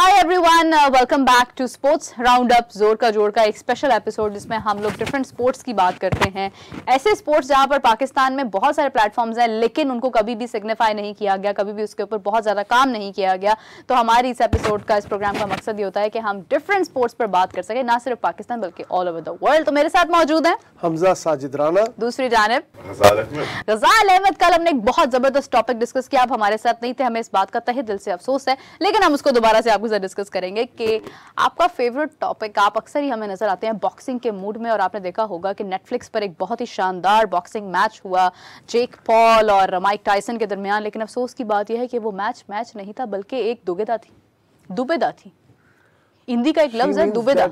Hi everyone, welcome back to sports round up, जोर का जोड़ का एक स्पेशल एपिसोड जिसमें हम लोग डिफरेंट स्पोर्ट्स की बात करते हैं। ऐसे स्पोर्ट्स जहां पर पाकिस्तान में बहुत सारे प्लेटफॉर्म्स हैं लेकिन उनको कभी भी सिग्निफाई नहीं किया गया, कभी भी उसके ऊपर बहुत ज़्यादा काम नहीं किया गया। तो हमारी इस एपिसोड का, इस प्रोग्राम का मकसद ये होता है कि हम डिफरेंट स्पोर्ट्स पर बात कर सकें, ना सिर्फ पाकिस्तान बल्कि ऑल ओवर द वर्ल्ड। तो मेरे साथ मौजूद है हमजा साजिद राना, दूसरी जानिब गजाल अहमद। कल हमने एक बहुत जबरदस्त टॉपिक डिस्कस किया, आप हमारे साथ नहीं थे, हमें इस बात का तहे दिल से अफसोस है, लेकिन हम उसको दोबारा से आपके साथ डिस्कस करेंगे कि आपका फेवरेट टॉपिक, आप अक्सर ही हमें नजर आते हैं बॉक्सिंग के मूड में, और आपने देखा होगा कि नेटफ्लिक्स पर एक बहुत ही शानदार बॉक्सिंग मैच हुआ जेक पॉल और माइक टायसन के दरमियान। लेकिन अफसोस की बात यह है कि वो मैच नहीं था बल्कि एक दुबेदा थी। हिंदी का एक लफ्ज है दुबेदा।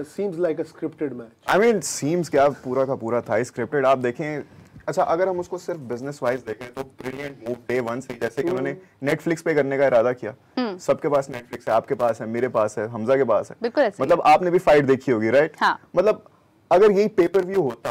seems like a scripted match. I mean, seems क्या पूरा का पूरा था स्क्रिप्टेड। आप देखें, अच्छा अगर हम उसको सिर्फ बिजनेस वाइज देखें तो ब्रिलियंट मूव डे वन से, जैसे कि उन्होंने नेटफ्लिक्स पे करने का इरादा किया। सबके पास नेटफ्लिक्स है, आपके पास है, मेरे पास है, हमजा के पास है, बिल्कुल ऐसे। मतलब आपने भी फाइट देखी होगी, राइट? हाँ। मतलब अगर यही पेपर व्यू होता,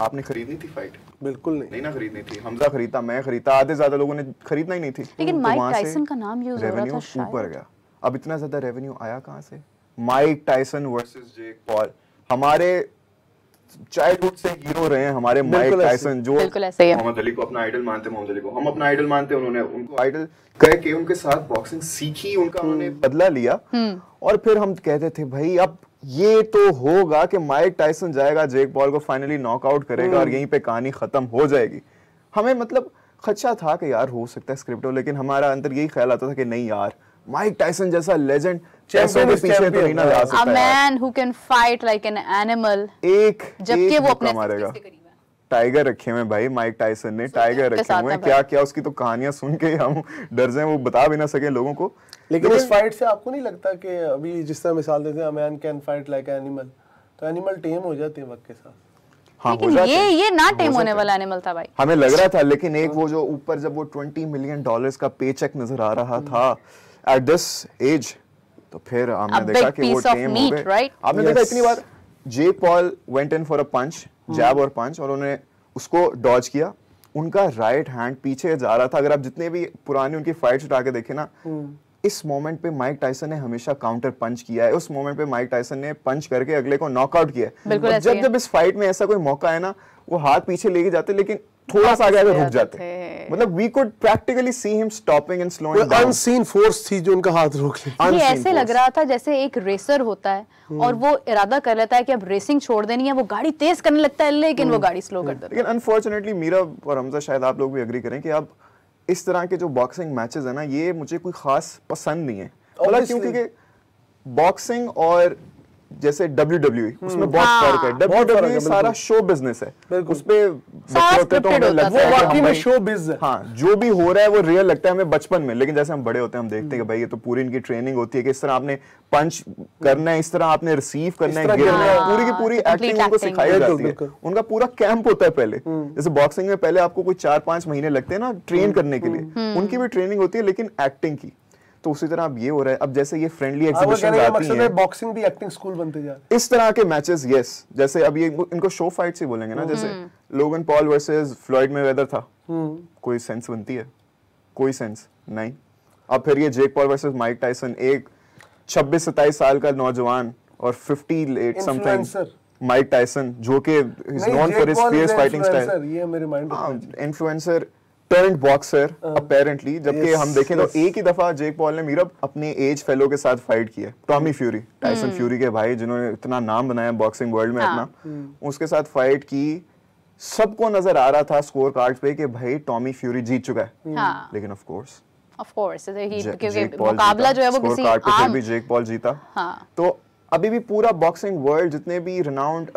आपने खरीदनी थी फाइट? बिल्कुल नहीं ना खरीदनी थी। हमजा खरीदता, मैं खरीदता, आधे ज्यादा लोगों ने खरीदना ही नहीं थी। लेकिन माइक टायसन का नाम यूज हो रहा था शायद। ऊपर गया। अब इतना ज्यादा रेवेन्यू आया कहां से? Mike Tyson versus Jake Paul, हमारे चाइल्डहुड से हीरो रहे हैं हमारे माइक टायसन, जो मोहम्मद अली को अपना आइडल मानते, मोहम्मद अली को हम अपना आइडल मानते, उन्होंने उनको आइडल कह के उनके साथ बॉक्सिंग सीखी, उनका उन्होंने बदला लिया, और फिर हम कहते थे भाई अब ये तो होगा कि माइक टायसन जाएगा, जेक पॉल को फाइनली नॉकआउट करेगा और यहीं पे कहानी खत्म हो जाएगी। हमें मतलब खदशा था कि यार हो सकता है स्क्रिप्ट हो, लेकिन हमारा अंदर यही ख्याल आता था कि नहीं यार, माइक टायसन जैसा लेजेंड पैसों के पीछे तो नहीं ना जा सकता। A man who can fight like an animal, जबकि वो अपने मारेगा। टाइगर रखे हुए भाई, माइक टायसन ने टाइगर रखे हुए, क्या क्या उसकी तो कहानियां सुन के हम डर जाएं, वो बता भी ना सके लोगों को। लेकिन इस फाइट से आपको नहीं लगता कि अभी जिस तरह मिसाल देते हैं a man can fight like an animal, तो एनिमल टेम हो जाते हैं वक्त के साथ? हाँ, लेकिन ये ना टेम होने वाला एनिमल था भाई, हमें लग रहा था। लेकिन एक वो जो ऊपर जब वो $20 मिलियन का पे चेक नजर आ रहा था एट दिस एज, तो फिर हमने देखा कि वो टेम हो गए। आपने देखा इतनी बार Jake Paul went in for a punch, jab और पंच, और उन्होंने उसको डॉज किया, उनका राइट हैंड पीछे जा रहा था। अगर आप जितने भी पुरानी उनकी फाइट्स उठा के देखें ना, इस मोमेंट पे माइक टायसन ने हमेशा काउंटर पंच किया है, उस मोमेंट पे माइक टायसन ने पंच करके अगले को नॉकआउट किया है। जब इस फाइट में ऐसा कोई मौका है ना, वो हाथ पीछे लेके जाते लेकिन थोड़ा सा आगे रुक जाते। मतलब we could practically see him stopping and slowing down. Unseen force थी जो उनका हाथ रोक ली। ये ऐसे लग रहा था जैसे एक रेसर होता है और वो इरादा कर लेता है कि अब रेसिंग छोड़ देनी है, वो गाड़ी तेज करने लगता है लेकिन वो गाड़ी स्लो कर देता है। लेकिन अनफॉर्चुनेटली मीरा और हमजा, शायद आप लोग भी एग्री करें कि अब इस तरह के जो बॉक्सिंग मैचेस है ना, ये मुझे कोई खास पसंद नहीं है। मतलब क्योंकि बॉक्सिंग और जैसे WWE, उसमें बहुत फर्क है। WWE सारा शो बिजनेस है, उसपे वाकई में शो बिज है। हाँ, जो भी हो रहा है वो रियल लगता है हमें बचपन में, लेकिन जैसे हम बड़े होते हैं हम देखते हैं कि भाई ये तो पूरी इनकी ट्रेनिंग होती है कि इस तरह आपने पंच करना है, इस तरह आपने रिसीव करना है, गिरना है, पूरी की पूरी एक्टिंग उनको सिखाई जाती है। उनका पूरा कैंप होता है पहले। जैसे बॉक्सिंग में पहले आपको कोई 4-5 महीने लगते हैं ना ट्रेन करने के लिए, उनकी भी ट्रेनिंग होती है लेकिन एक्टिंग की। तो उसी तरह अब ये हो रहा है, अब जैसे ये फ्रेंडली एग्जीबिशंस आती हैं, बॉक्सिंग भी एक्टिंग स्कूल बनते जा रहे हैं। इस तरह के मैचेस, यस, जैसे अब ये इनको शो फाइट्स ही बोलेंगे ना, जैसे Logan Paul versus Floyd Mayweather था, कोई सेंस बनती है? कोई सेंस नहीं। अब फिर ये Jake Paul versus Mike Tyson, एक 26-27 साल का नौजवान और 58 समथिंग माइक टायसन, जो कि is known for his fierce fighting style. ये मेरे माइंड में इन्फ्लुएंसर टर्न्ड बॉक्सर अपैरेंटली, जबकि हम देखें तो एक ही दफा जेक पॉल ने मीरा अपने एज फेलो के साथ फाइट की है, टॉमी फ्यूरी, टायसन फ्यूरी के भाई, जिन्होंने इतना नाम बनाया बॉक्सिंग वर्ल्ड में अपना, उसके साथ फाइट की। सबको नजर आ रहा था स्कोर कार्ड पे कि भाई टॉमी फ्यूरी जीत चुका है, लेकिन ऑफ कोर्स मुकाबला जो है वो किसी कार्ड पे फिर भी जेक पॉल जीता। तो अभी भी पूरा बॉक्सिंग वर्ल्ड, जितने भी रिनाउंड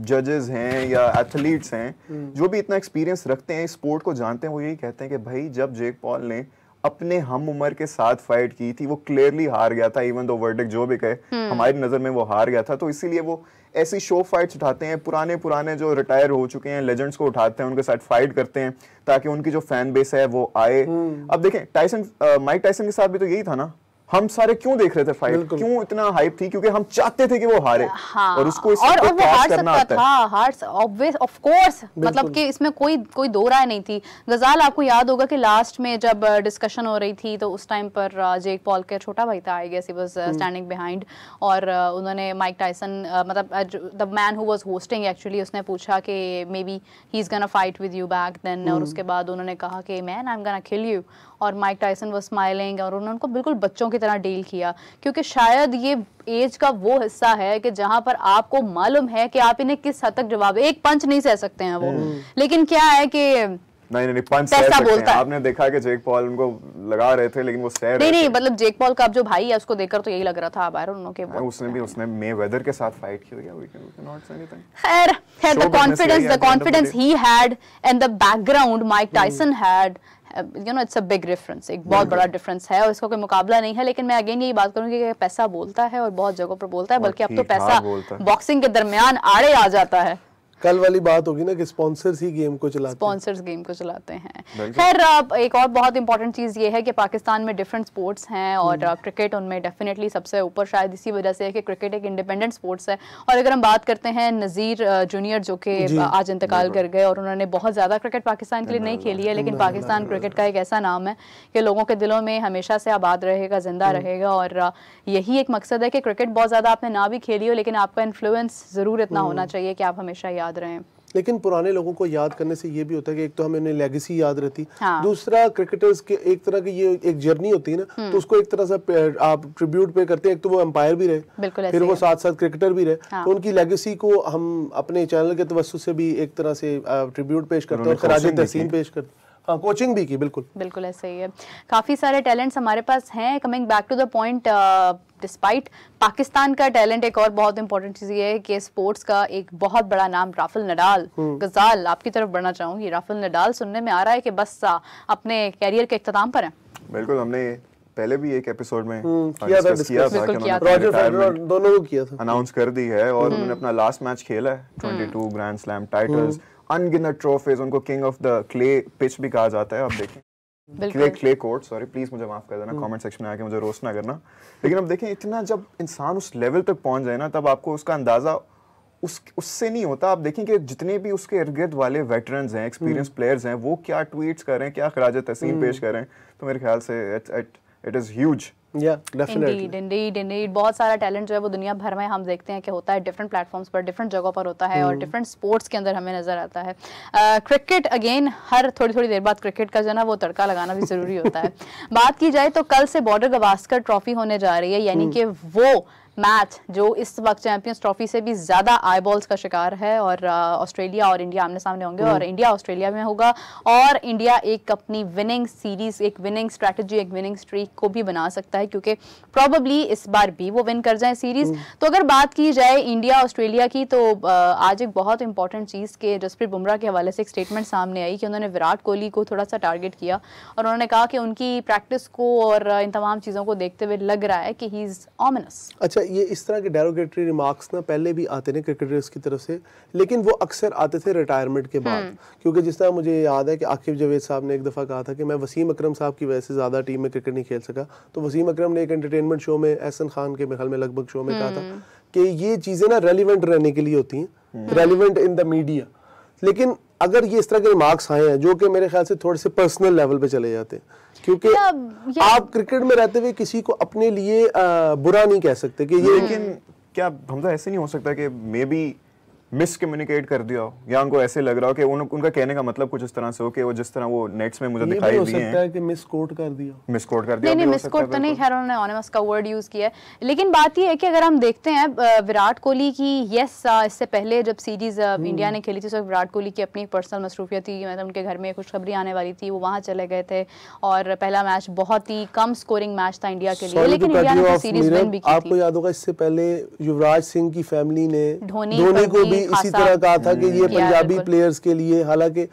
जजेस हैं या एथलीट्स हैं, जो भी इतना एक्सपीरियंस रखते हैं, स्पोर्ट को जानते हैं, वो यही कहते हैं कि भाई जब जेक पॉल ने अपने हम उम्र के साथ फाइट की थी, वो क्लियरली हार गया था। इवन दो वर्डिक्ट जो भी कहे, हमारी नजर में वो हार गया था। तो इसीलिए वो ऐसी शो फाइट्स उठाते हैं, पुराने जो रिटायर हो चुके हैं लेजेंड्स को उठाते हैं, उनके साथ फाइट करते हैं ताकि उनकी जो फैन बेस है वो आए। अब देखें माइक टायसन के साथ भी तो यही था ना, हम सारे क्यों देख रहे थे फाइट, क्यों इतना हाइप थी, क्योंकि हम चाहते थे कि वो हारे। हाँ, और उसको और वो हार सकता था, हार ऑफ कोर्स, मतलब कि इसमें कोई दो राय नहीं थी। गजाल आपको याद होगा कि लास्ट में जब डिस्कशन हो रही थी तो उस टाइम पर जेक पॉल के छोटा भाई था, I guess he was standing behind, और उन्होंने माइक टायसन मतलब the man who was hosting actually, उसने पूछा कि maybe he is gonna fight with you back then, और उसके बाद उन्होंने कहा कि man I am gonna kill you, और माइक टायसन वाज स्माइलिंग, और उन्होंने उनको बिल्कुल बच्चों की तरह डील किया, क्योंकि शायद ये एज का वो हिस्सा है कि जहां पर आपको मालूम है कि आप इन्हें किस हद तक जवाब, एक पंच नहीं सह सकते हैं वो, लेकिन क्या है कि नहीं पंच सह सकते हैं। आपने देखा कि जेक पॉल उनको लगा रहे थे लेकिन वो सह रहे थे। नहीं मतलब जेक पॉल का अब जो भाई है उसको देखकर तो यही लग रहा था बाहर उनके, उसने मेवेदर के साथ फाइट की है, we can not say anything. खैर the confidence he had and the background Mike Tyson had, you know, it's a big difference, एक बहुत बड़ा डिफरेंस है, और इसका कोई मुकाबला नहीं है। लेकिन मैं अगेन यही बात करूंगी कि पैसा बोलता है और बहुत जगहों पर बोलता है, बल्कि अब तो पैसा बॉक्सिंग के दरमियान आड़े आ जाता है। कल वाली बात होगी ना कि स्पॉन्सर्स ही गेम को चलाते हैं। खैर एक और बहुत इंपॉर्टेंट चीज़ ये है कि पाकिस्तान में डिफरेंट स्पोर्ट्स हैं और क्रिकेट उनमें डेफिनेटली सबसे ऊपर, शायद इसी वजह से है कि क्रिकेट एक इंडिपेंडेंट स्पोर्ट्स है। और अगर हम बात करते हैं नज़ीर जूनियर जो कि आज इंतकाल कर गए, और उन्होंने बहुत ज़्यादा क्रिकेट पाकिस्तान के लिए नहीं खेली है, लेकिन पाकिस्तान क्रिकेट का एक ऐसा नाम है कि लोगों के दिलों में हमेशा से आबाद रहेगा, जिंदा रहेगा। और यही एक मकसद है कि क्रिकेट बहुत ज़्यादा आपने ना भी खेली हो, लेकिन आपका इन्फ्लुएंस ज़रूर इतना होना चाहिए कि आप हमेशा याद रहे। लेकिन पुराने लोगों को याद करने से ये भी होता है कि एक तो हमें उन्हें लेगेसी याद रहती, दूसरा क्रिकेटर्स के एक तरह की ये एक जर्नी होती है ना, तो उसको एक तरह से आप ट्रिब्यूट पे करते हैं। एक तो वो एम्पायर भी रहे, फिर वो साथ साथ क्रिकेटर भी रहे, तो उनकी लेगेसी को हम अपने चैनल के तवज्जुह से भी एक तरह से ट्रिब्यूट पेश करते हैं और खराज तहसीन पेश करते हैं। हाँ, कोचिंग भी की, बिल्कुल ऐसे ही है। काफ़ी सारे टैलेंट्स हमारे पास हैं। Coming back to the point, despite Pakistan का टैलेंट, एक और बहुत इंपॉर्टेंट चीज़ ये है कि स्पोर्ट्स का एक बहुत बड़ा नाम राफेल नडाल। गजाल आपकी तरफ बढ़ना चाहूँगी, राफेल नडाल सुनने में आ रहा है कि बस अपने कैरियर के इख्तिताम पर हैं। बिल्कुल, हमने पहले भी एक एपिसोड में किया था, रॉजर फेडरर दोनों को किया था, अनाउंस कर दी है, और उन्होंने अपना लास्ट मैच खेला है, 22 ग्रैंड स्लैम टाइटल्स, अनगिनत ट्रॉफीज, उनको king of the clay pitch भी कहा जाता है। अब देखें क्ले कोर्ट, सॉरी प्लीज मुझे माफ कर देना, कमेंट सेक्शन में आके मुझे रोस्ट ना करना, लेकिन अब देखें इतना जब इंसान उस लेवल तक पहुंच जाए ना, तब आपको उसका अंदाजा उससे नहीं होता। आप देखें कि जितने भी उसके इर्द गिर्द वाले वेटरन्स हैं, एक्सपीरियंस प्लेयर्स हैं, वो क्या ट्वीट्स कर रहे हैं, क्या खराज तहसीन पेश कर रहे हैं, तो मेरे ख्याल से इट इज ह्यूज। इंडीड बहुत सारा टैलेंट जो है वो दुनिया भर में हम देखते हैं कि होता है, डिफरेंट प्लेटफॉर्म्स पर, डिफरेंट जगहों पर होता है, और डिफरेंट स्पोर्ट्स के अंदर हमें नजर आता है। क्रिकेट अगेन, हर थोड़ी देर बाद क्रिकेट का जो ना वो तड़का लगाना भी जरूरी होता है। बात की जाए तो कल से बॉर्डर गवास्कर ट्रॉफी होने जा रही है, यानी कि वो मैच जो इस वक्त चैंपियंस ट्रॉफी से भी ज्यादा आईबॉल्स का शिकार है, और ऑस्ट्रेलिया और इंडिया आमने सामने होंगे, और इंडिया ऑस्ट्रेलिया में होगा, और इंडिया एक अपनी विनिंग सीरीज, एक विनिंग स्ट्रैटेजी, एक विनिंग स्ट्रीक को भी बना सकता है, क्योंकि प्रोबेबली इस बार भी वो विन कर जाए सीरीज। तो अगर बात की जाए इंडिया ऑस्ट्रेलिया की, तो आज एक बहुत इंपॉर्टेंट चीज़ के जसप्रीत बुमराह के हवाले से एक स्टेटमेंट सामने आई कि उन्होंने विराट कोहली को थोड़ा सा टारगेट किया, और उन्होंने कहा कि उनकी प्रैक्टिस को और इन तमाम चीज़ों को देखते हुए लग रहा है कि ही इज ऑमिनस। अच्छा, ये इस तरह के डेरोगेटरी रिमार्क्स ना पहले भी आते थे क्रिकेटर्स की तरफ से, लेकिन वो अक्सर आते थे रिटायरमेंट के बाद, क्योंकि जिस तरह मुझे याद है कि आकिब जावेद साहब ने एक दफ़ा कहा था कि मैं वसीम अकरम साहब की वजह से ज़्यादा टीम में क्रिकेट नहीं खेल सका, तो वसीम अकरम ने एक एंटरटेनमेंट शो में, एहसन खान के ख्याल में लगभग शो में कहा था कि ये चीज़ें ना रेलिवेंट रहने के लिए होती हैं, रेलिवेंट इन द मीडिया। लेकिन अगर ये इस तरह के रिमार्क्स आए हैं जो कि मेरे ख्याल से थोड़े से पर्सनल लेवल पे चले जाते हैं, क्योंकि आप क्रिकेट में रहते हुए किसी को अपने लिए बुरा नहीं कह सकते कि ये, लेकिन क्या हम तो ऐसे नहीं हो सकता कि मे बी मिसकम्युनिकेट कर दिया हो, या उनको ऐसे लग रहा हो कि उनका कहने का मतलब कुछ इस तरह से हो कि वो जिस तरह वो नेट्स में मुझे दिखाई दिए हैं, है कि मिसकोट कर दिया। नहीं मिसकोट तो नहीं, खैर उन्होंने ऑनिमस का वर्ड यूज किया है। लेकिन बात ये है कि अगर हम देखते हैं विराट कोहली की, यस इससे पहले जब सीरीज इंडिया ने खेली थी, तो विराट कोहली की अपनी पर्सनल मसरूफियत थी, मतलब उनके घर में खुशखबरी आने वाली थी, वो वहाँ चले गए थे, और पहला मैच बहुत ही कम स्कोरिंग मैच था इंडिया के लिए, लेकिन इंडिया ने सीरीज विन भी की थी। आपको याद होगा इससे पहले युवराज सिंह की फैमिली ने धोनी को भी इसी तरह कहा था कि ये पंजाबी प्लेयर्स के लिए, हालांकि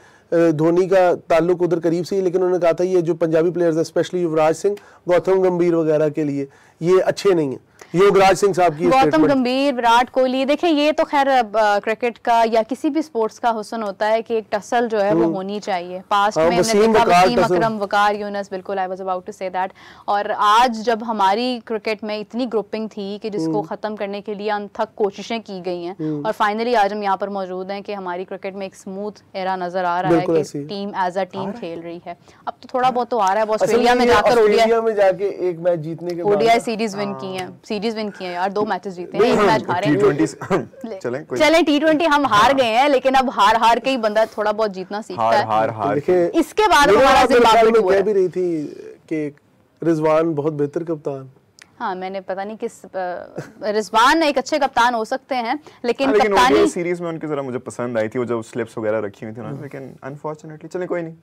धोनी का ताल्लुक उधर करीब से ही, लेकिन उन्होंने कहा था ये जो पंजाबी प्लेयर्स हैं, स्पेशली युवराज सिंह, गौतम गंभीर वगैरह के लिए ये अच्छे नहीं हैं। युवराज सिंह साहब की गौतम गंभीर, विराट कोहली, देखिए ये तो खैर क्रिकेट का या किसी भी स्पोर्ट्स का हुस्न होता है कि एक टसल जो है वो होनी चाहिए। पास्ट में हमने देखा वसीम अकरम, वकार यूनुस, बिल्कुल I was about to say that. और आज जब हमारी क्रिकेट में इतनी ग्रुपिंग थी कि जिसको खत्म करने के लिए अनथक कोशिशें की गई हैं और फाइनली आज हम यहाँ पर मौजूद हैं कि हमारी क्रिकेट में एक स्मूथ एरा नजर आ रहा है कि टीम एज अ टीम खेल रही है। अब तो थोड़ा बहुत तो आ रहा है, ऑस्ट्रेलिया में जाकर एक मैच जीतने के बाद ओडीआई सीरीज विन की है, सीरीज विन की है यार, 2 मैचेस जीते हैं, 1 मैच हारे हैं। चलें T20 हम हार गए हैं, लेकिन अब हार के ही बंदा थोड़ा बहुत जीतना सीखता है। इसके बाद हमारा जिम्बाब्वे कह भी रही थी कि रिजवान बहुत बेहतर कप्तान। हाँ, मैंने पता नहीं किस रिजवान एक अच्छे कप्तान हो सकते हैं, लेकिन कप्तानी सीरीज में उनकी जरा मुझे पसंद आई थी वो जो स्लिप्स वगैरह रखी हुई थी उन्होंने, लेकिन अनफॉर्चुनेटली चले कोई नहीं।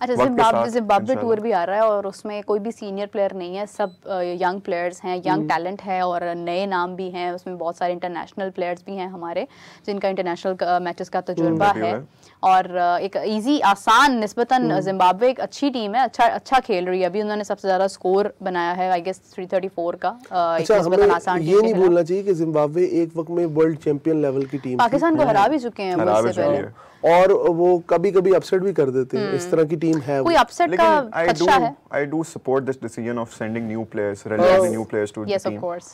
अच्छा, जिम्बाब्वे टूर भी आ रहा है और उसमें कोई भी सीनियर प्लेयर नहीं है, सब यंग प्लेयर्स हैं, यंग टैलेंट है और नए नाम भी हैं। उसमें बहुत सारे इंटरनेशनल प्लेयर्स भी हैं हमारे जिनका इंटरनेशनल मैचेस का तजुर्बा है और एक इजी आसान निस्बतन जिम्बाब्वे एक अच्छी टीम है, अच्छा खेल रही है। अभी उन्होंने सबसे ज्यादा स्कोर बनाया है आई गेस 334 का। अच्छा, हमें ये नहीं भूलना चाहिए कि जिम्बाब्वे एक वक्त में वर्ल्ड चैंपियन लेवल की टीम पाकिस्तान को हरा भी चुके हैं उससे पहले, और वो कभी-कभी अपसेट भी कर देते हैं। इस तरह की टीम है। कोई अपसेट का खदशा है? I do support this decision of sending new players, releasing new players to the team. Yes, of course.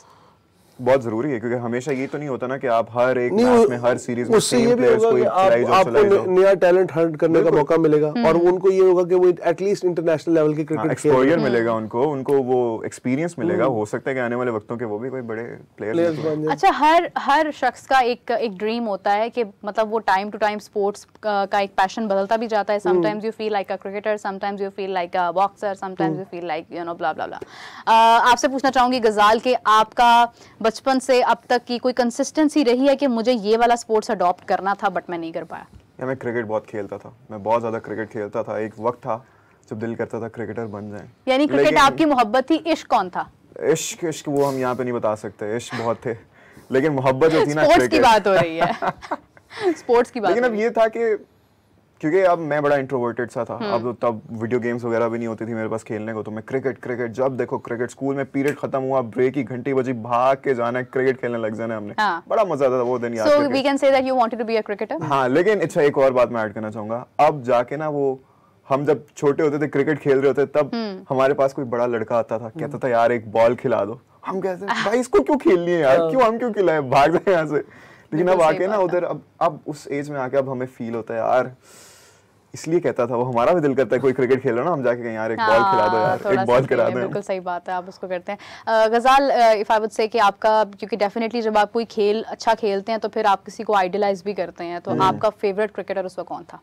बहुत जरूरी है क्योंकि हमेशा ये तो नहीं होता ना कि आप हर एक मैच में हर सीरीज में सेम प्लेयर्स को आपको नया टैलेंट हंट करने का मौका मिलेगा और उनको ये होगा कि वो एटलीस्ट इंटरनेशनल लेवल की क्रिकेट एक्सपोजर मिलेगा, उनको वो एक्सपीरियंस मिलेगा। हो सकता है कि आने वाले वक्तों के वो भी कोई बड़े प्लेयर्स बन जाए। अच्छा, हर शख्स का एक ड्रीम होता है कि मतलब वो टाइम टू टाइम स्पोर्ट्स का एक पैशन बदलता भी जाता है। Sometimes you feel like a cricketer, sometimes you feel like a boxer, sometimes you feel like you know blah blah blah. आपसे पूछना चाहूंगी गजाल के आपका बचपन से अब तक की कोई कंसिस्टेंसी रही है कि मुझे ये वाला स्पोर्ट्स अडॉप्ट करना था बट मैं नहीं कर पाया? मैं क्रिकेट बहुत खेलता था, मैं बहुत ज्यादा क्रिकेट खेलता था। एक वक्त था जब दिल करता था क्रिकेटर बन जाए। यानी क्रिकेट आपकी मोहब्बत थी, इश्क कौन था? इश्क वो हम यहाँ पे नहीं बता सकते, इश्क बहुत थे, लेकिन मोहब्बत जो थी ना स्पोर्ट्स की बात हो रही है स्पोर्ट्स की बात। लेकिन अब ये था कि क्योंकि अब मैं बड़ा इंट्रोवर्टेड सा था, अब तो तब वीडियो गेम्स वगैरह भी नहीं होती थी मेरे पास खेलने को, तो मैं क्रिकेट जब देखो क्रिकेट। स्कूल में पीरियड खत्म हुआ, ब्रेक की घंटी बजी, भाग के जाना है क्रिकेट खेलने लग जाना हमने। बड़ा मजा आता था वो दिन याद करके। So we can say that you wanted to be a cricketer? हाँ, लेकिन अच्छा एक और बात मैं ऐड करना चाहूंगा। अब जाके ना वो हम जब छोटे होते थे क्रिकेट खेल रहे होते तब हमारे पास कोई बड़ा लड़का आता था, कहता था यार एक बॉल खिला दो। हम कहते हैं भाई इसको क्यों खेलनी है यार, हम क्यों खिलाएं, भाग जाए यहाँ से। लेकिन अब आके ना उधर अब उस एज में आके अब हमें फील होता है यार, इसलिए कहता था वो हमारा भी दिल करता है कोई क्रिकेट खेल रहा ना, हम जाके कहीं यार एक बॉल खिला दो यार, एक बॉल करा दो। बिल्कुल सही बात है, आप उसको करते हैं। गजाल, इफ आई वुड से कि आपका, क्योंकि डेफिनेटली जब आप कोई खेल अच्छा खेलते हैं तो फिर आप किसी को आइडलाइज भी करते हैं, तो आपका फेवरेट क्रिकेटर उस वक्त कौन था?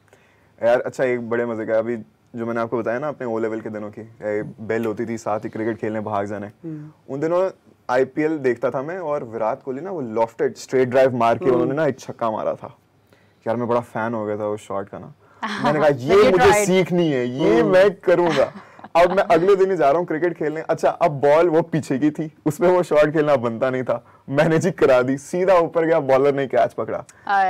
यार अच्छा, एक बड़े मजे का, अभी जो मैंने आपको बताया ना अपने ओ लेवल के दिनों की, बेल होती थी साथ ही क्रिकेट खेलने भाग जाने, उन दिनों आईपीएल देखता था मैं और विराट कोहली ना वो लॉफ्टेड स्ट्रेट ड्राइव मार के उन्होंने ना एक छक्का मारा था। यार मैं बड़ा फैन हो गया था उस शॉट का ना, मैंने कहा ये मुझे सीखनी है, ये मैं करूंगा। अब मैं अगले दिन ही जा रहा हूँ क्रिकेट खेलने। अच्छा, अब बॉल वो पीछे की थी, उसमें वो शॉट खेलना बनता नहीं था, मैंने जी करा दी, सीधा ऊपर गया, बॉलर ने कैच पकड़ा।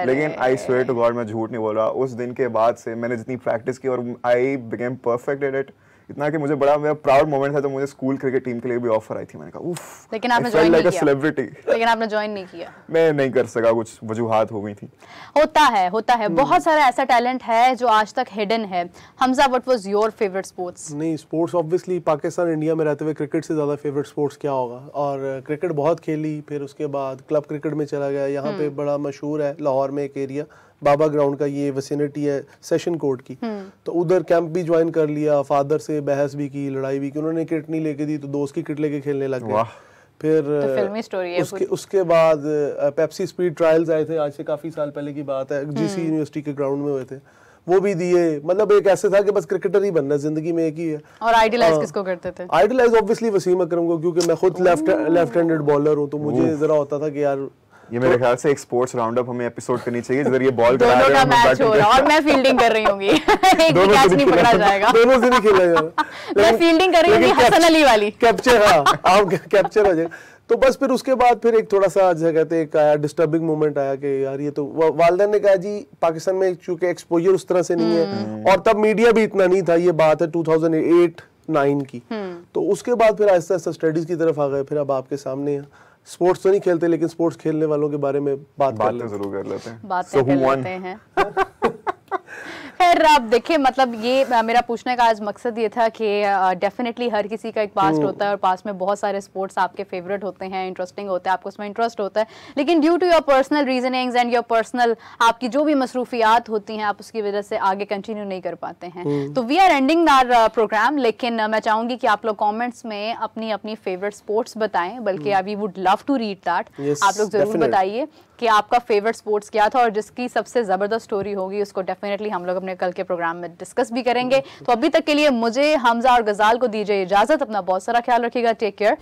लेकिन आई स्वेयर टू गॉड मैं झूठ नहीं बोल रहा, उस दिन के बाद से मैंने जितनी प्रैक्टिस की और I became perfect at it, इतना कि मुझे बड़ा मेरा प्राउड मोमेंट था जब मुझे स्कूल क्रिकेट टीम के लिए भी ऑफर आई थी। मैंने कहा उफ, लेकिन आपने ज्वाइन नहीं किया। सेलिब्रिटी। लेकिन आपने ज्वाइन नहीं किया। मैं नहीं कर सका, कुछ वजूहात हो गई थी। होता है बहुत सारा ऐसा टैलेंट है जो आज तक हिडन है। Hamza, what was your favourite sports? नहीं, स्पोर्ट्स ऑब्वियसली पाकिस्तान इंडिया में रहते हुए क्रिकेट से ज्यादा फेवरेट स्पोर्ट्स क्या होगा। और क्रिकेट बहुत खेली, फिर उसके बाद क्लब क्रिकेट में चला गया। यहाँ पे बड़ा मशहूर है लाहौर में एक एरिया बाबा ग्राउंड का, ये विसिनिटी है सेशन कोर्ट की, तो उधर कैंप भी ज्वाइन कर लिया, फादर से बहस भी की, लड़ाई भी की। उन्होंने किट नहीं लेके दी तो दोस्त की किट लेके खेलने लग गए। फिर तो फिल्मी स्टोरी है। उसके बाद पेप्सी स्पीड ट्रायल्स आए थे, आज से काफी साल पहले की बात है, जीसी यूनिवर्सिटी के ग्राउंड में हुए थे, वो भी दिए। मतलब एक ऐसे था कि बस क्रिकेटर ही बनना जिंदगी में, एक ही है। और आइडलाइज किसको करते थे? आइडलाइज ऑब्वियसली वसीम अकरम को, क्योंकि मैं खुद लेफ्ट हैंडेड बॉलर हूँ, तो मुझे जरा होता था कि यार ये मेरे ख्याल से एक स्पोर्ट्स राउंड अप हमें एपिसोड करनी चाहिए जिधर ये बॉल करा रहे हैं, मैच हो रहा है और मैं फील्डिंग कर रही होंगी एक भी कैच नहीं पकड़ा जाएगा, दोनों से नहीं खेला जाएगा। मैं फील्डिंग कर रही होंगी हसन अली वाली, कैप्चर, हाँ आप कैप्चर हो जाएगा। तो बस फिर उसके बाद फिर एक थोड़ा सा जो कहते हैं एक आया डिस्टर्बिंग मोमेंट आया कि यार ये तो, वालिदैन ने कहा जी पाकिस्तान में चूंकि एक्सपोजर उस तरह से नहीं है और तब मीडिया भी इतना नहीं था, ये बात है 2008-9 की। तो उसके बाद फिर आहिस्ता आहिस्ता स्टडीज की तरफ आ गए, फिर अब आपके सामने स्पोर्ट्स तो नहीं खेलते, लेकिन स्पोर्ट्स खेलने वालों के बारे में बात जरूर कर लेते हैं। बातें कर लेते हैं। खैर आप देखिए, मतलब ये मेरा पूछने का आज मकसद ये था कि डेफिनेटली हर किसी का एक पास्ट होता है और पास्ट में बहुत सारे स्पोर्ट्स आपके फेवरेट होते हैं, इंटरेस्टिंग होते हैं, आपको उसमें इंटरेस्ट होता है, लेकिन due to your personal reasonings and your personal आपकी जो भी मसरूफियात होती हैं, आप उसकी वजह से आगे कंटिन्यू नहीं कर पाते हैं। तो we are ending our programme, लेकिन मैं चाहूंगी कि आप लोग कॉमेंट्स में अपनी अपनी फेवरेट स्पोर्ट्स बताएं, बल्कि we would love to read that. आप लोग जरूर बताइए कि आपका फेवरेट स्पोर्ट्स क्या था, और जिसकी सबसे जबरदस्त स्टोरी होगी उसको डेफिनेटली हम लोग अपने कल के प्रोग्राम में डिस्कस भी करेंगे। तो अभी तक के लिए मुझे, हमजा और गजाल को दीजिए इजाजत। अपना बहुत सारा ख्याल रखिएगा। Take care.